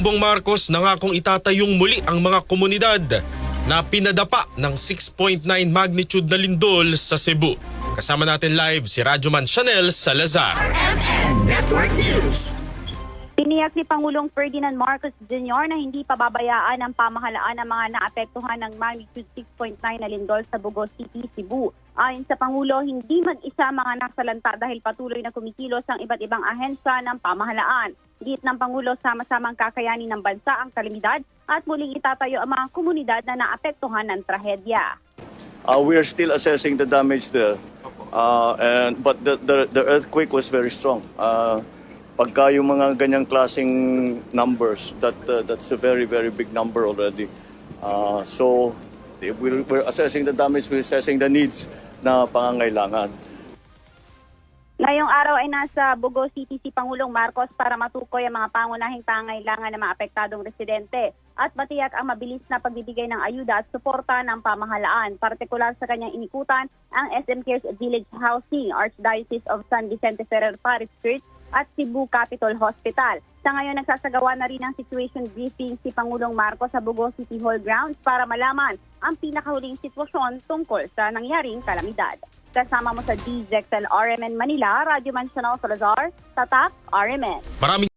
Bongbong Marcos nangakong itatayong muli ang mga komunidad na pinadapa ng 6.9 magnitude na lindol sa Cebu. Kasama natin live si Radyoman Chanel Salazar. Network News. Tiniyak ni Pangulong Ferdinand Marcos Jr. na hindi pababayaan ang pamahalaan ng mga naapektuhan ng magnitude 6.9 na lindol sa Bogo City, Cebu. Ayon sa Pangulo, hindi mag-isa mga nasalanta dahil patuloy na kumikilos ang iba't ibang ahensya ng pamahalaan. Git ng Pangulo, sama-samang kakayanin ng bansa ang kalamidad at muling itatayo ang mga komunidad na naapektuhan ng trahedya. We are still assessing the damage there, but the earthquake was very strong. Pagka yung mga ganyang klaseng numbers, that's a very, very big number already. So we're assessing the damage, we're assessing the needs na pangangailangan. Ngayong araw ay nasa Bogo City si Pangulong Marcos para matukoy ang mga pangunahing pangangailangan ng mga apektadong residente at matiyak ang mabilis na pagbibigay ng ayuda at suporta ng pamahalaan. Partikular sa kanyang inikutan ang SM Cares Village Housing, Archdiocese of San Vicente Ferrer Parish Church at Cebu Capitol Hospital. Sa ngayon, nagsasagawa na rin ng situation briefing si Pangulong Marcos sa Bogo City Hall grounds para malaman ang pinakahuling sitwasyon tungkol sa nangyaring kalamidad. Kasama mo sa DZXL RMN Manila, Radyoman Chanel Salazar, Tatak RMN. Maraming